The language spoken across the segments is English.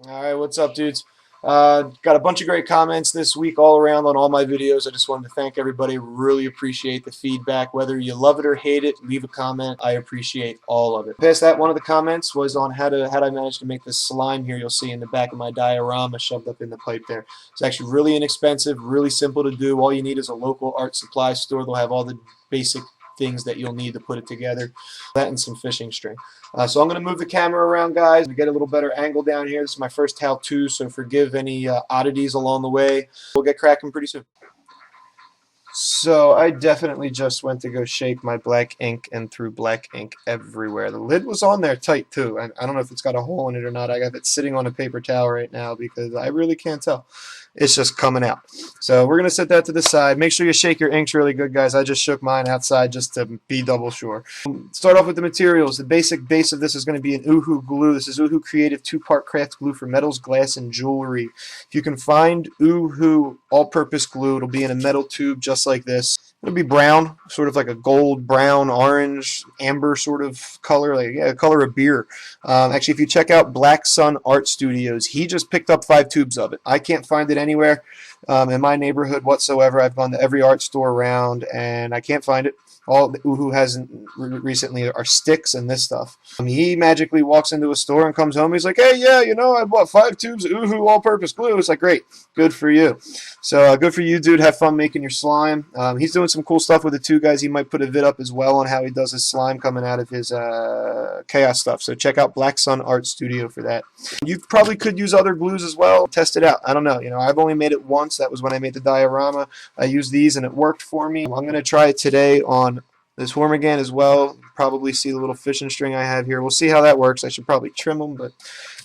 All right, what's up, dudes? Got a bunch of great comments this week all around on all my videos. I just wanted to thank everybody. Really appreciate the feedback. Whether you love it or hate it, leave a comment. I appreciate all of it. Past that, one of the comments was on how I managed to make this slime here. You'll see in the back of my diorama shoved up in the pipe there. It's actually really inexpensive, really simple to do. All you need is a local art supply store. They'll have all the basic things that you'll need to put it together. That and some fishing string. So I'm going to move the camera around, guys, to get a little better angle down here. This is my first how-to, so forgive any oddities along the way. We'll get cracking pretty soon. So I definitely just went to go shake my black ink and threw black ink everywhere. The lid was on there tight too. I don't know if it's got a hole in it or not. I got it sitting on a paper towel right now because I really can't tell. It's just coming out. So we're going to set that to the side. Make sure you shake your inks really good, guys. I just shook mine outside just to be double sure. Start off with the materials. The basic base of this is going to be an Oohoo glue. This is Oohoo Creative 2-part craft glue for metals, glass, and jewelry. If you can find Oohoo all-purpose glue, it'll be in a metal tube just like this. It'll be brown, sort of like a gold, brown, orange, amber sort of color, like yeah, color of beer. Actually, if you check out Black Sun Art Studios, he just picked up 5 tubes of it. I can't find it anywhere in my neighborhood whatsoever. I've gone to every art store around, and I can't find it. All the Oohoo has recently are sticks and this stuff. He magically walks into a store and comes home. He's like, hey, yeah, you know, I bought 5 tubes of Oohoo all-purpose glue. It's like, great, good for you. So good for you, dude. Have fun making your slime. He's doing some cool stuff with it too, guys. He might put a vid up as well on how he does his slime coming out of his chaos stuff. So check out Black Sun Art Studio for that. You probably could use other glues as well. Test it out. I don't know. You know, I've only made it once. That was when I made the diorama. I used these and it worked for me. I'm going to try it today on this Hormigan as well. Probably see the little fishing string I have here. We'll see how that works. I should probably trim them, but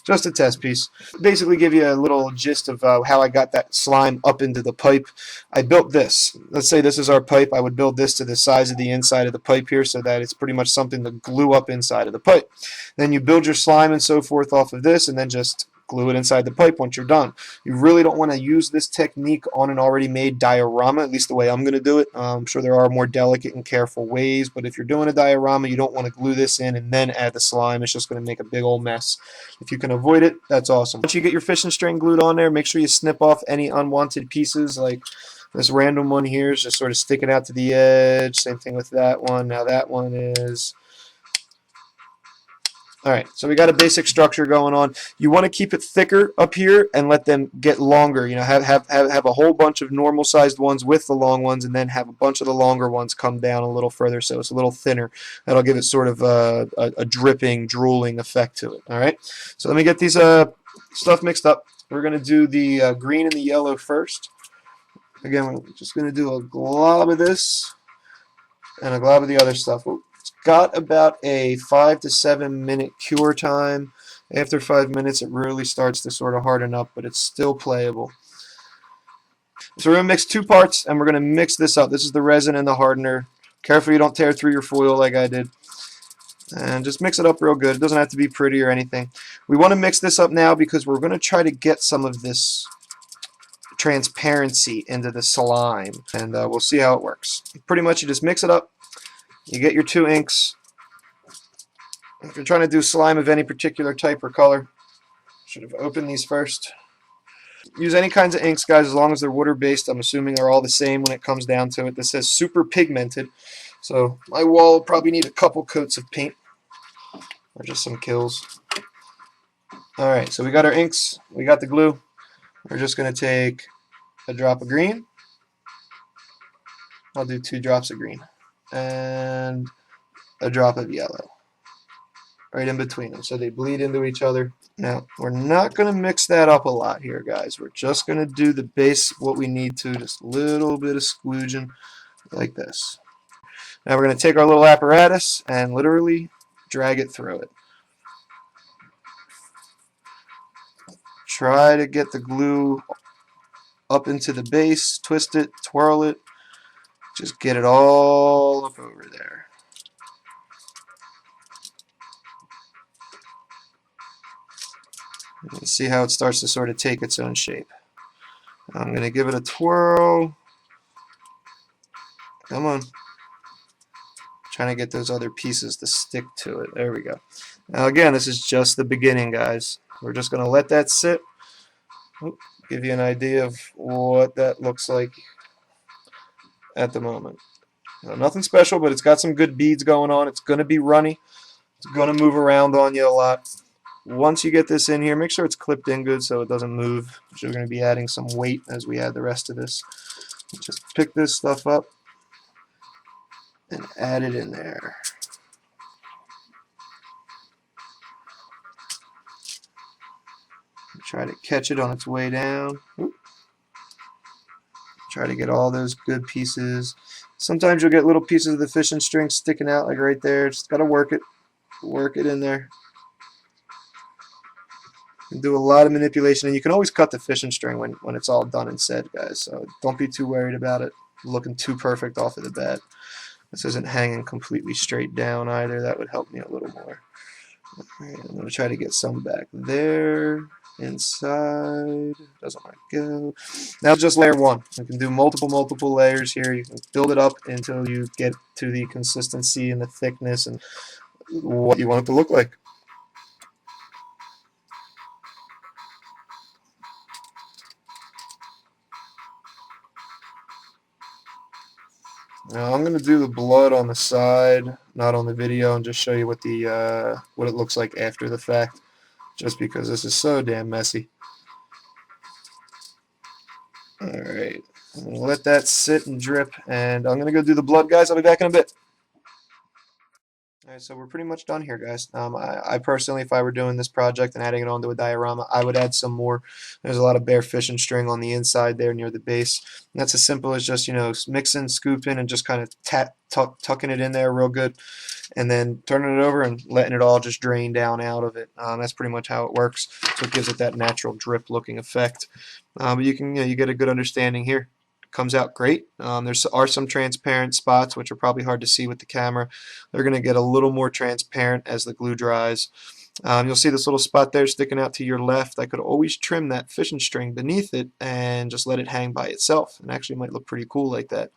just a test piece. Basically give you a little gist of how I got that slime up into the pipe. I built this. Let's say this is our pipe. I would build this to the size of the inside of the pipe here so that it's pretty much something to glue up inside of the pipe. Then you build your slime and so forth off of this and then just glue it inside the pipe once you're done. You really don't want to use this technique on an already made diorama, at least the way I'm going to do it. I'm sure there are more delicate and careful ways, but if you're doing a diorama, you don't want to glue this in and then add the slime. It's just going to make a big old mess. If you can avoid it, that's awesome. Once you get your fishing string glued on there, make sure you snip off any unwanted pieces, like this random one here is just sort of sticking out to the edge. Same thing with that one. Now that one is... Alright, so we got a basic structure going on. You want to keep it thicker up here and let them get longer. You know, have a whole bunch of normal sized ones with the long ones and then have a bunch of the longer ones come down a little further so it's a little thinner. That'll give it sort of a dripping, drooling effect to it. Alright, so let me get these stuff mixed up. We're going to do the green and the yellow first. Again, we're just going to do a glob of this and a glob of the other stuff. Got about a 5 to 7 minute cure time. After 5 minutes, it really starts to sort of harden up, but it's still playable. So we're going to mix 2 parts, and we're going to mix this up. This is the resin and the hardener. Careful you don't tear through your foil like I did. And just mix it up real good. It doesn't have to be pretty or anything. We want to mix this up now because we're going to try to get some of this transparency into the slime, and we'll see how it works. Pretty much you just mix it up. You get your 2 inks. If you're trying to do slime of any particular type or color, should have opened these first. Use any kinds of inks, guys, as long as they're water-based. I'm assuming they're all the same when it comes down to it. This says super pigmented, so my wall will probably need a couple coats of paint or just some kills. Alright, so we got our inks, we got the glue. We're just going to take a drop of green. I'll do 2 drops of green. And a drop of yellow. Right in between them, so they bleed into each other. Now, we're not going to mix that up a lot here, guys. We're just going to do the base, what we need to, just a little bit of squooging, like this. Now we're going to take our little apparatus and literally drag it through it. Try to get the glue up into the base, twist it, twirl it, just get it all up over there. You can see how it starts to sort of take its own shape. I'm going to give it a twirl. Come on. Trying to get those other pieces to stick to it. There we go. Now again, this is just the beginning, guys. We're just going to let that sit. Give you an idea of what that looks like at the moment. Nothing special, but it's got some good beads going on. It's going to be runny. It's going to move around on you a lot. Once you get this in here, make sure it's clipped in good so it doesn't move. So we're going to be adding some weight as we add the rest of this. Just pick this stuff up and add it in there. Try to catch it on its way down. Try to get all those good pieces. Sometimes you'll get little pieces of the fishing string sticking out like right there. Just got to work it in there. And do a lot of manipulation, and you can always cut the fishing string when it's all done and said, guys. So don't be too worried about it looking too perfect off of the bat. This isn't hanging completely straight down either. That would help me a little more. Alright, I'm going to try to get some back there, inside. Doesn't want to go. Now just layer one. You can do multiple layers here. You can build it up until you get to the consistency and the thickness and what you want it to look like. Now I'm going to do the blood on the side, not on the video, and just show you what it looks like after the fact, just because this is so damn messy. Alright, I'm going to let that sit and drip, and I'm going to go do the blood, guys. I'll be back in a bit. Alright, so we're pretty much done here, guys. I personally, if I were doing this project and adding it onto a diorama, I would add some more. There's a lot of bare fishing string on the inside there near the base. And that's as simple as just, mixing, scooping, and just kind of tucking it in there real good. And then turning it over and letting it all just drain down out of it. That's pretty much how it works. So it gives it that natural drip looking effect. But you can, you get a good understanding here. Comes out great. There are some transparent spots which are probably hard to see with the camera. They're going to get a little more transparent as the glue dries. You'll see this little spot there sticking out to your left. I could always trim that fishing string beneath it and just let it hang by itself. It actually might look pretty cool like that.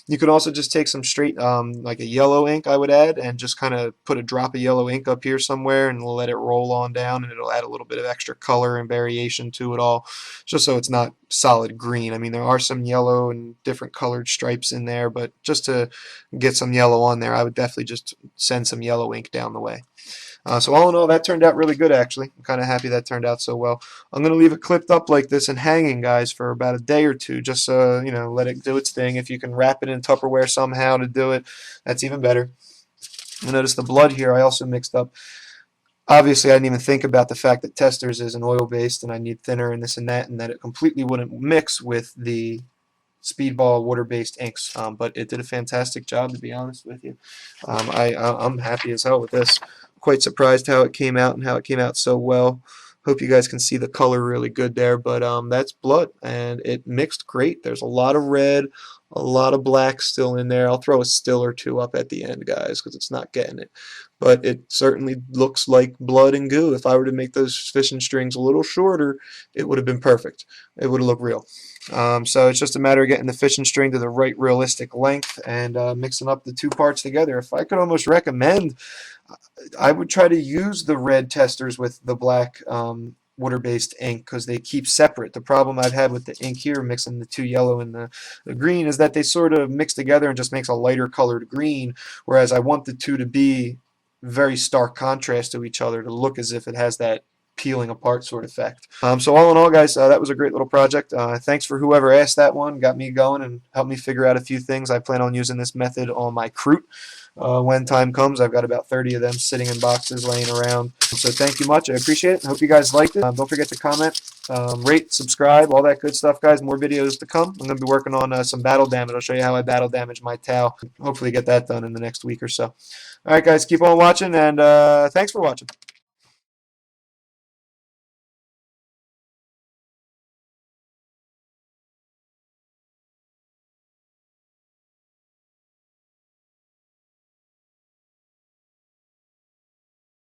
You could also just take some straight, like a yellow ink I would add, and just kind of put a drop of yellow ink up here somewhere and let it roll on down, and it'll add a little bit of extra color and variation to it all, just so it's not solid green. I mean, there are some yellow and different colored stripes in there, but just to get some yellow on there, I would definitely just send some yellow ink down the way. So all in all, that turned out really good, actually. I'm kind of happy that turned out so well. I'm going to leave it clipped up like this and hanging, guys, for about a day or two, just so, let it do its thing. If you can wrap it in Tupperware somehow to do it, that's even better. You notice the blood here I also mixed up. Obviously, I didn't even think about the fact that Testors is an oil-based, and I need thinner and this and that it completely wouldn't mix with the Speedball water-based inks, but it did a fantastic job, to be honest with you. I'm happy as hell with this. Quite surprised how it came out and how it came out so well. Hope you guys can see the color really good there, but that's blood, and it mixed great. There's a lot of red, a lot of black still in there. I'll throw a still or two up at the end, guys, because it's not getting it. But it certainly looks like blood and goo. If I were to make those fishing strings a little shorter, it would have been perfect. It would have looked real. So it's just a matter of getting the fishing string to the right realistic length and mixing up the two parts together. If I could almost recommend, I would try to use the red Testors with the black water-based ink because they keep separate. The problem I've had with the ink here, mixing the two yellow and the green, is that they sort of mix together and just makes a lighter colored green, whereas I want the two to be very stark contrast to each other to look as if it has that peeling apart sort of effect. So all in all, guys, that was a great little project. Thanks for whoever asked that one, got me going and helped me figure out a few things. I plan on using this method on my Kroot when time comes. I've got about 30 of them sitting in boxes laying around. So thank you much. I appreciate it. I hope you guys liked it. Don't forget to comment, rate, subscribe, all that good stuff, guys. More videos to come. I'm going to be working on some battle damage. I'll show you how I battle damage my towel. Hopefully get that done in the next week or so. All right, guys, keep on watching, and thanks for watching.